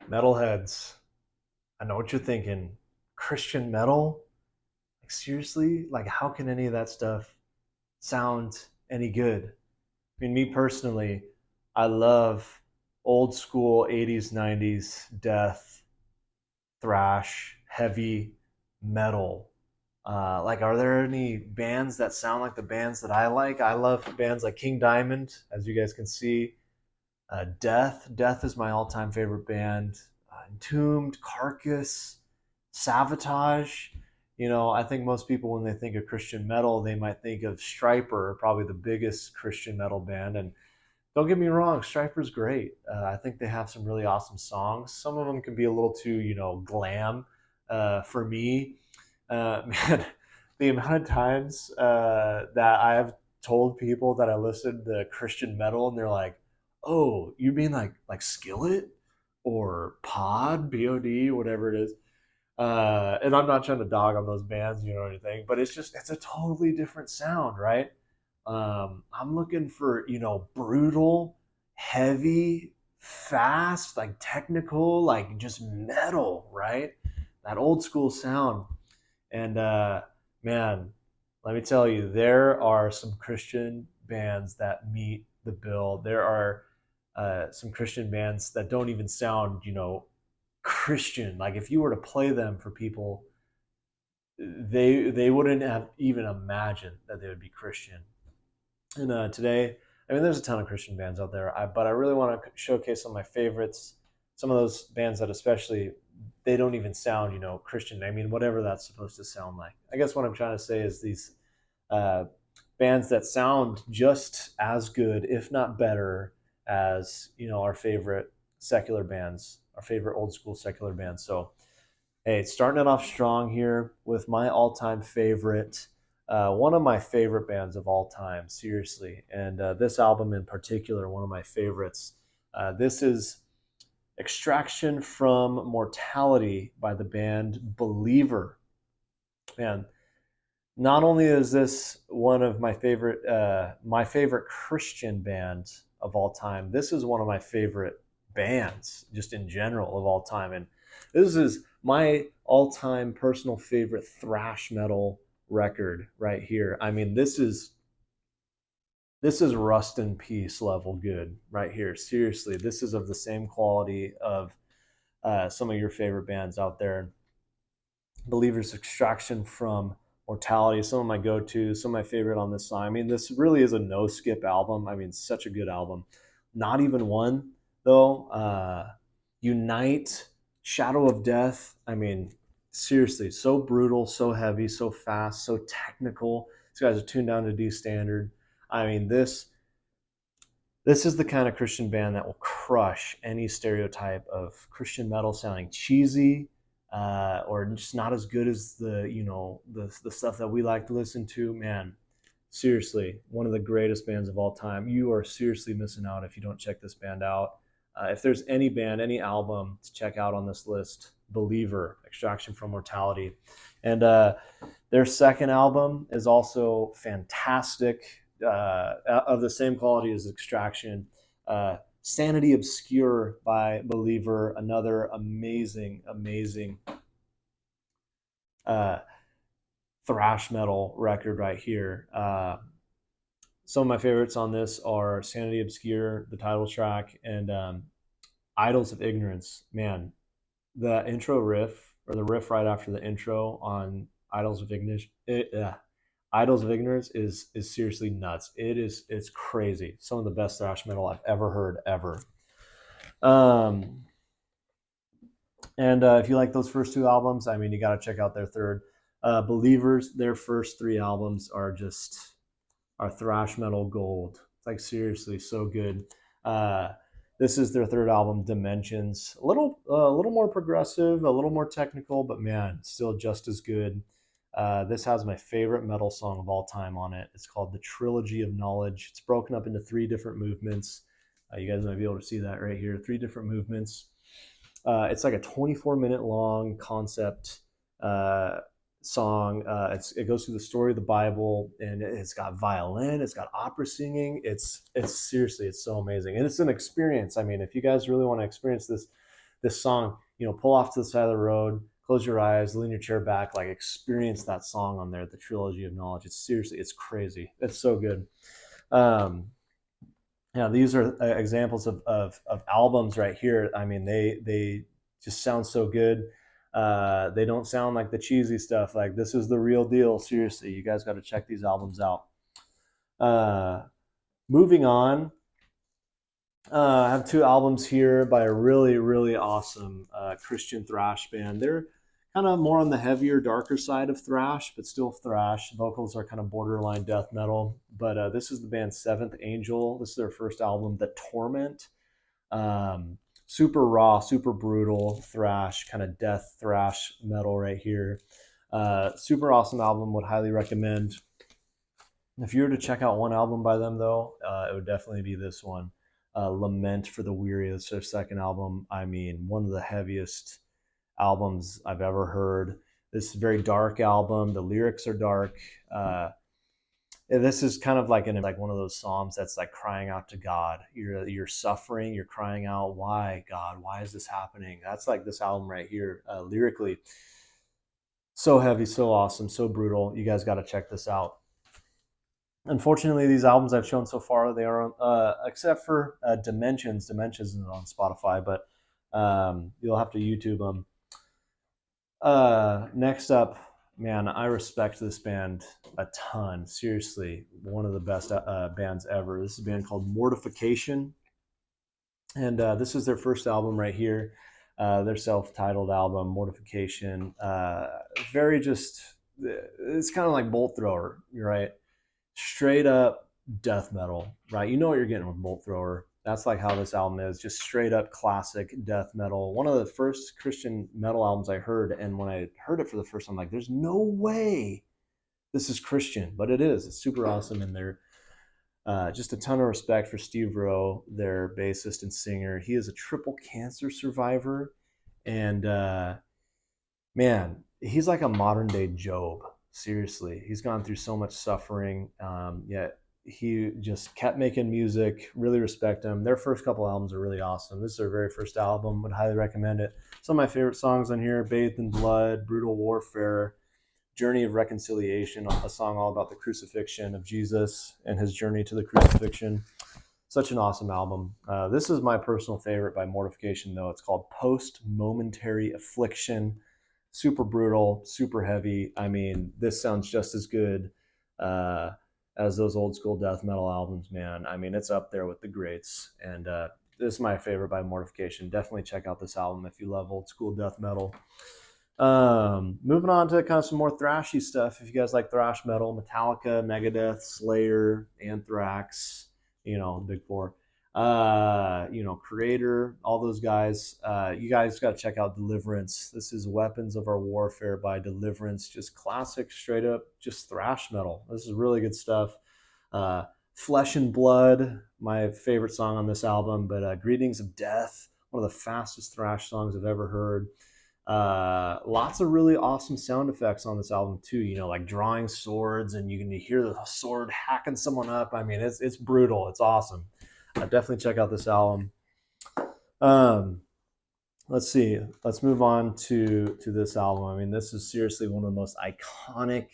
Metalheads, I know what you're thinking. Christian metal? Like, seriously? Like, how can any of that stuff sound any good? I mean, me personally, I love old school 80s, 90s death, thrash, heavy metal. Like, are there any bands that sound like the bands that I like? I love bands like King Diamond, as you guys can see. Death is my all-time favorite band. Entombed, Carcass, Savatage. I think most people, when they think of Christian metal, they might think of Striper, probably the biggest Christian metal band. And don't get me wrong, Striper's great. I think they have some really awesome songs. Some of them can be a little too, glam for me. Man, the amount of times that I've told people that I listen to Christian metal, and they're like, "Oh, you mean like Skillet or Pod, whatever it is." And I'm not trying to dog on those bands, or anything, but it's a totally different sound, right? I'm looking for, brutal, heavy, fast, like technical, like just metal, right? That old school sound. And man, let me tell you, there are some Christian bands that meet the bill. There are some Christian bands that don't even sound, Christian. Like, if you were to play them for people, they wouldn't have even imagined that they would be Christian. And today, I mean, there's a ton of Christian bands out there, but I really want to showcase some of my favorites. Some of those bands that, especially, they don't even sound, Christian. I mean, whatever that's supposed to sound like. I guess what I'm trying to say is these uh, bands that sound just as good, if not better, as our favorite secular bands, our favorite old school secular bands. So, hey, starting it off strong here with my all-time favorite, one of my favorite bands of all time, seriously. And this album in particular, one of my favorites. This is Extraction from Mortality by the band Believer. Man, not only is this one of my favorite Christian bands of all time, this is one of my favorite bands just in general of all time. And this is my all-time personal favorite thrash metal record right here. I mean, this is Rust in Peace level good right here. Seriously, this is of the same quality of some of your favorite bands out there. Believer's Extraction from Mortality, some of my go-tos, some of my favorite on this song. I mean, this really is a no-skip album. I mean, such a good album. Not even one, though. Unite, Shadow of Death. I mean, seriously, so brutal, so heavy, so fast, so technical. These guys are tuned down to D standard. I mean, this is the kind of Christian band that will crush any stereotype of Christian metal sounding cheesy, or just not as good as the stuff that we like to listen to. Man, seriously, one of the greatest bands of all time. You are seriously missing out if you don't check this band out. If there's any band, any album to check out on this list, Believer, Extraction from Mortality. And their second album is also fantastic, of the same quality as Extraction. Sanity Obscure by Believer, another amazing, amazing uh, thrash metal record right here. Some of my favorites on this are Sanity Obscure, the title track, and Idols of Ignorance. Man, the intro riff, or the riff right after the intro on Idols of Ignorance, Idols of Ignorance is seriously nuts. It's crazy. Some of the best thrash metal I've ever heard ever. Um, and if you like those first two albums, I mean, you got to check out their third. Believers, their first three albums are thrash metal gold. It's like, seriously so good. Uh, this is their third album, Dimensions. A little more progressive, a little more technical, but man, still just as good. This has my favorite metal song of all time on it. It's called The Trilogy of Knowledge. It's broken up into three different movements. You guys might be able to see that right here. Three different movements. It's like a 24-minute long concept uh, song. It goes through the story of the Bible, and it's got violin, it's got opera singing. It's seriously, it's so amazing, and it's an experience. I mean, if you guys really want to experience this song, pull off to the side of the road, close your eyes, lean your chair back, like experience that song on there, the Trilogy of Knowledge. It's crazy. It's so good. Um, yeah, these are examples of albums right here. I mean, they just sound so good. They don't sound like the cheesy stuff. Like, this is the real deal. Seriously, you guys got to check these albums out. Moving on, I have two albums here by a really, really awesome Christian thrash band. They're kind of more on the heavier, darker side of thrash, but still thrash. Vocals are kind of borderline death metal. But this is the band Seventh Angel. This is their first album, The Torment. Super raw, super brutal thrash, kind of death thrash metal right here. Super awesome album. Would highly recommend. If you were to check out one album by them, though, it would definitely be this one, Lament for the Weary. It's their second album. I mean, one of the heaviest albums I've ever heard. This is a very dark album. The lyrics are dark. This is kind of like one of those psalms that's like crying out to God. You're suffering. You're crying out, why, God? Why is this happening? That's like this album right here, lyrically. So heavy, so awesome, so brutal. You guys got to check this out. Unfortunately, these albums I've shown so far, they are except for Dimensions. Dimensions isn't on Spotify, but you'll have to YouTube them. Next up, man, I respect this band a ton. Seriously, one of the best bands ever. This is a band called Mortification, and this is their first album right here. Their self-titled album, Mortification. Very just, it's kind of like Bolt Thrower, right? Straight up death metal, right? You know what you're getting with Bolt Thrower. That's like how this album is, just straight up classic death metal. One of the first Christian metal albums I heard, and when I heard it for the first time, I'm like, there's no way this is Christian, but it is. It's super awesome, and they're just a ton of respect for Steve Rowe, their bassist and singer. He is a triple cancer survivor, and man, he's like a modern day Job. Seriously, he's gone through so much suffering, yet he just kept making music. Really respect him. Their first couple albums are really awesome. This is their very first album. Would highly recommend it. Some of my favorite songs on here: "Bathed in Blood," "Brutal Warfare," "Journey of Reconciliation," a song all about the crucifixion of Jesus and his journey to the crucifixion. Such an awesome album. This is my personal favorite by Mortification, though. It's called "Post Momentary Affliction." Super brutal, super heavy. I mean, this sounds just as good as those old school death metal albums, man. I mean, it's up there with the greats. And this is my favorite by Mortification. Definitely check out this album if you love old school death metal. Moving on to kind of some more thrashy stuff. If you guys like thrash metal, Metallica, Megadeth, Slayer, Anthrax, Big Four. Creator, all those guys. You guys got to check out Deliverance. This is Weapons of Our Warfare by Deliverance. Just classic, straight up, just thrash metal. This is really good stuff. Flesh and Blood, my favorite song on this album, but Greetings of Death, one of the fastest thrash songs I've ever heard. Lots of really awesome sound effects on this album too, like drawing swords, and you can hear the sword hacking someone up. I mean, it's brutal. It's awesome. Definitely check out this album. Let's see. Let's move on to this album. I mean, this is seriously one of the most iconic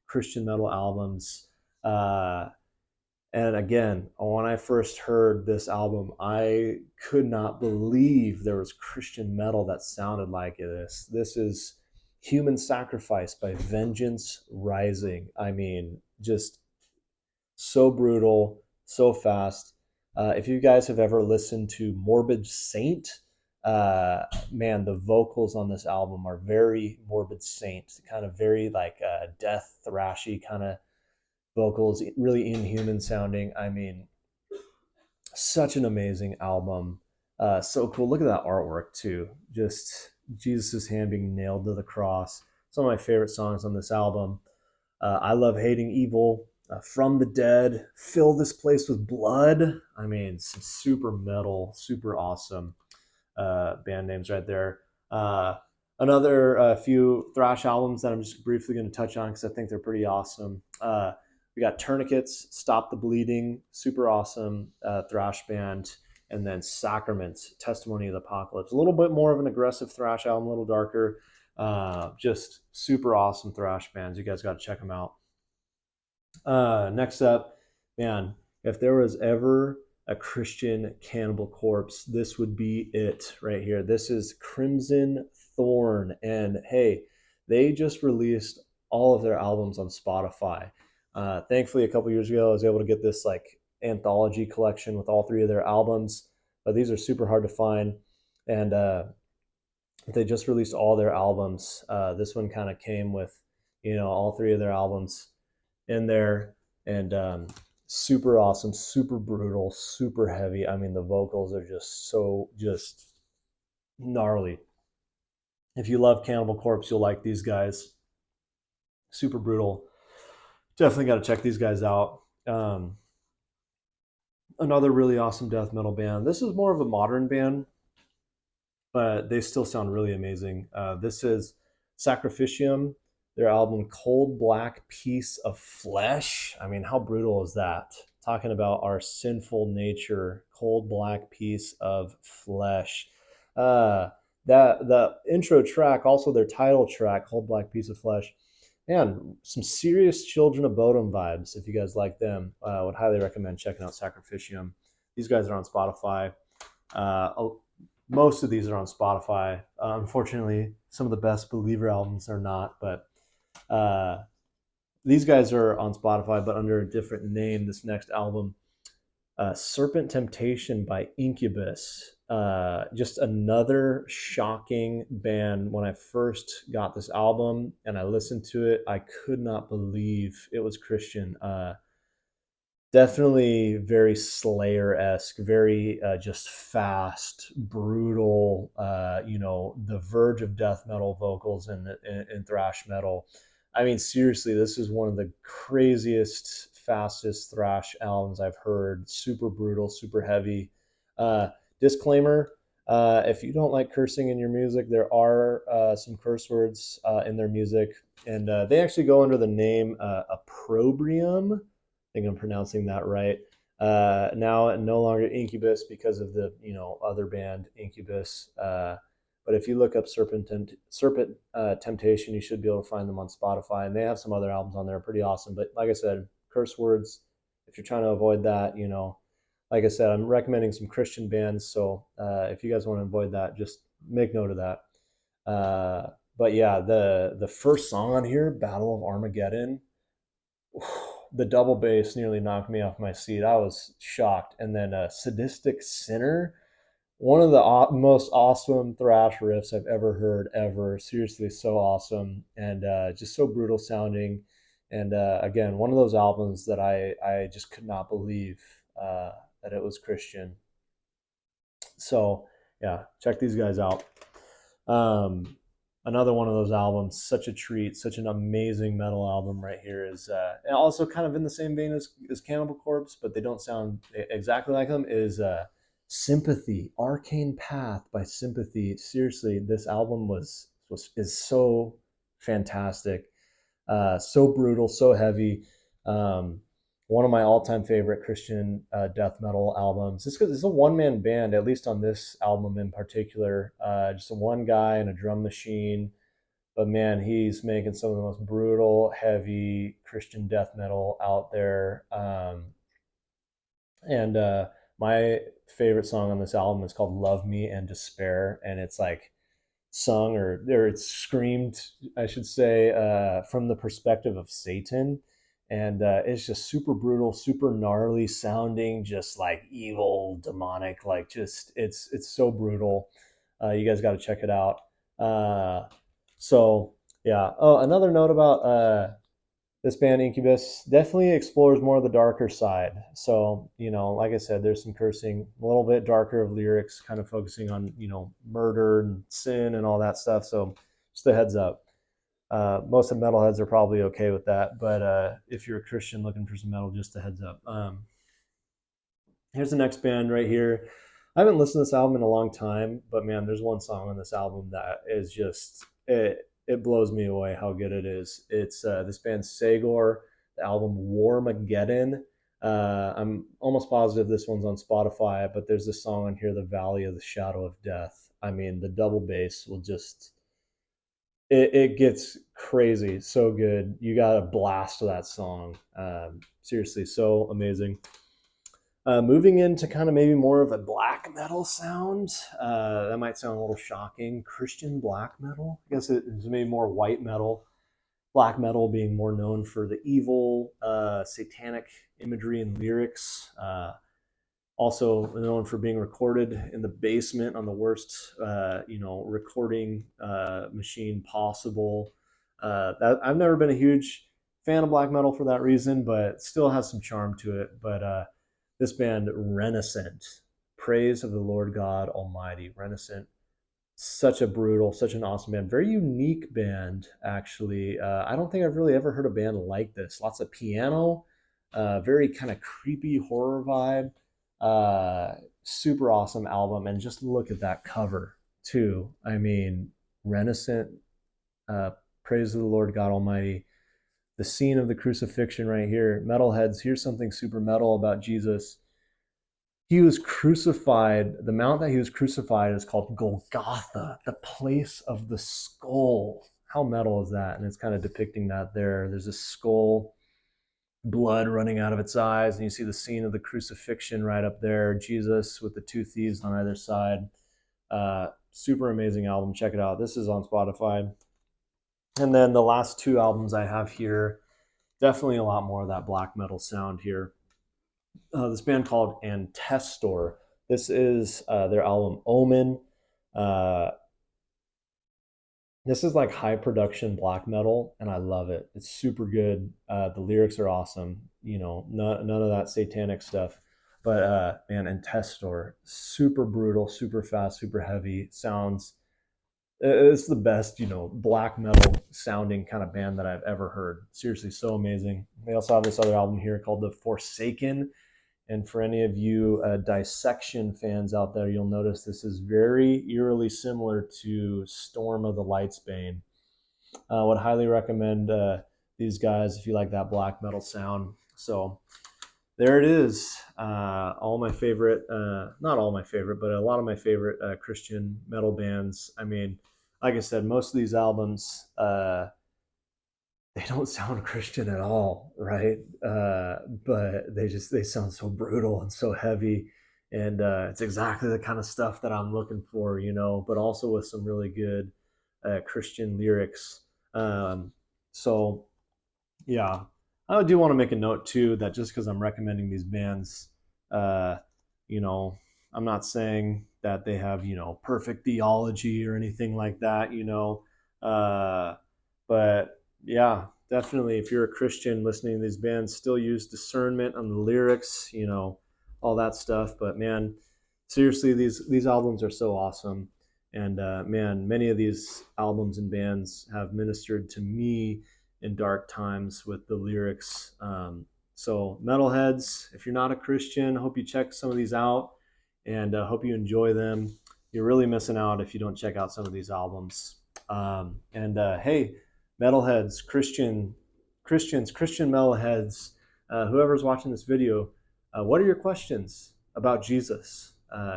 Christian metal albums. And again, when I first heard this album, I could not believe there was Christian metal that sounded like this. This is Human Sacrifice by Vengeance Rising. I mean, just so brutal, so fast. If you guys have ever listened to Morbid Saint, man, the vocals on this album are very Morbid Saint, kind of very like death thrashy kind of vocals, really inhuman sounding. I mean, such an amazing album. So cool. Look at that artwork too. Just Jesus' hand being nailed to the cross. Some of my favorite songs on this album. I Love Hating Evil, From the Dead, Fill This Place with Blood. I mean, some super metal, super awesome band names right there. Another few thrash albums that I'm just briefly going to touch on because I think they're pretty awesome. We got Tourniquets, Stop the Bleeding, super awesome thrash band. and then Sacraments, Testimony of the Apocalypse. A little bit more of an aggressive thrash album, a little darker. Just super awesome thrash bands. You guys got to check them out. Next up, man, if there was ever a Christian Cannibal Corpse, this would be it right here. This is Crimson Thorn. And hey, they just released all of their albums on Spotify. Thankfully, a couple years ago, I was able to get this like anthology collection with all three of their albums, but these are super hard to find. And they just released all their albums. This one kind of came with, all three of their albums in there, and super awesome, super brutal, super heavy. I mean, the vocals are just gnarly. If you love Cannibal Corpse, you'll like these guys. Super brutal. Definitely got to check these guys out. Another really awesome death metal band. This is more of a modern band, but they still sound really amazing. This is Sacrificium, their album Cold Black Piece of Flesh. I mean, how brutal is that? Talking about our sinful nature, cold black piece of flesh. That the intro track, also their title track, Cold Black Piece of Flesh. Man, some serious Children of Bodom vibes. If you guys like them, I would highly recommend checking out Sacrificium. These guys are on Spotify. Most of these are on Spotify. Unfortunately, some of the Best Believer albums are not, but these guys are on Spotify, but under a different name. This next album, Serpent Temptation by Incubus. Just another shocking band. When I first got this album and I listened to it, I could not believe it was Christian. Definitely very Slayer-esque, very just fast, brutal, the verge of death metal vocals and thrash metal. I mean, seriously, this is one of the craziest, fastest thrash albums I've heard. Super brutal, super heavy. Disclaimer, if you don't like cursing in your music, there are some curse words in their music, and they actually go under the name Opprobrium. I think I'm pronouncing that right. Now no longer Incubus because of the other band Incubus. But if you look up Serpent Temptation, you should be able to find them on Spotify, and they have some other albums on there, pretty awesome. But like I said, curse words. If you're trying to avoid that, like I said, I'm recommending some Christian bands. So if you guys want to avoid that, just make note of that. But yeah, the first song on here, Battle of Armageddon. The double bass nearly knocked me off my seat. I was shocked. And then Sadistic Sinner, one of the most awesome thrash riffs I've ever heard ever. Seriously, so awesome and just so brutal sounding. And again, one of those albums that I just could not believe that it was Christian. So yeah, check these guys out. Another one of those albums, such a treat, such an amazing metal album right here is also kind of in the same vein as Cannibal Corpse, but they don't sound exactly like them, is Sympathy, Arcane Path by Sympathy. Seriously, this album is so fantastic, so brutal, so heavy. One of my all-time favorite Christian death metal albums. It's a one-man band, at least on this album in particular. Just a one guy and a drum machine. But man, he's making some of the most brutal, heavy Christian death metal out there. And my favorite song on this album is called Love Me and Despair. And it's like sung or it's screamed, I should say, from the perspective of Satan. And it's just super brutal, super gnarly sounding, just like evil, demonic, like just it's so brutal. You guys got to check it out. So yeah. Oh, another note about this band Incubus definitely explores more of the darker side. So, like I said, there's some cursing, a little bit darker of lyrics, kind of focusing on, murder and sin and all that stuff. So just a heads up. Most of metalheads are probably okay with that, but if you're a Christian looking for some metal, just a heads up. Here's the next band right here. I haven't listened to this album in a long time, but man, there's one song on this album that is just it blows me away how good it is. It's this band Sagor, the album Warmageddon. I'm almost positive this one's on Spotify, but there's this song on here, "The Valley of the Shadow of Death." I mean, the double bass will just it gets crazy, so good. You got to blast that song. Seriously, so amazing. Moving into kind of maybe more of a black metal sound. That might sound a little shocking. Christian black metal. I guess it's maybe more white metal. Black metal being more known for the evil, satanic imagery and lyrics. Also known for being recorded in the basement on the worst, recording machine possible. I've never been a huge fan of black metal for that reason, but still has some charm to it. But this band, Renaissance, praise of the Lord God Almighty. Renaissance, such a brutal, such an awesome band, very unique band. Actually, I don't think I've really ever heard a band like this. Lots of piano, very kind of creepy horror vibe. Super awesome album, and just look at that cover too. I mean, Renaissance, uh, praise of the Lord God Almighty. The scene of the crucifixion right here. Metalheads, here's something super metal about Jesus. He was crucified. The mount that he was crucified is called Golgotha, the place of the skull. How metal is that? And it's kind of depicting that there. There's a skull, blood running out of its eyes, and you see the scene of the crucifixion right up there. Jesus with the two thieves on either side. Super amazing album. Check it out. This is on Spotify. And then the last two albums I have here, definitely a lot more of that black metal sound here. This band called Antestor. This is their album Omen. Uh, this is like high production black metal, and I love it. It's super good. The lyrics are awesome. None of that satanic stuff. But man, Antestor, super brutal, super fast, super heavy. Sounds it's the best, black metal sounding kind of band that I've ever heard. Seriously, so amazing. They also have this other album here called The Forsaken. And for any of you dissection fans out there, you'll notice this is very eerily similar to Storm of the Lightsbane. Would highly recommend these guys if you like that black metal sound. So there it is. All my favorite, not all my favorite, but a lot of my favorite Christian metal bands. I mean, like I said, most of these albums, they don't sound Christian at all, right? But they sound so brutal and so heavy, and it's exactly the kind of stuff that I'm looking for, But also with some really good Christian lyrics. So yeah, I do want to make a note too that just because I'm recommending these bands, uh, you know, I'm not saying that they have perfect theology or anything like that, but yeah, definitely if you're a Christian listening to these bands, still use discernment on the lyrics, all that stuff. But man, seriously, these albums are so awesome. And man, many of these albums and bands have ministered to me in dark times with the lyrics. So, metalheads, if you're not a Christian, I hope you check some of these out, and hope you enjoy them. You're really missing out if you don't check out some of these albums. And hey, metalheads, Christian metalheads, whoever's watching this video, what are your questions about Jesus,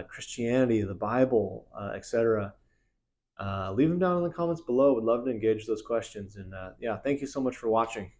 Christianity, the Bible, etc.? Leave them down in the comments below. Would love to engage those questions. And yeah, thank you so much for watching.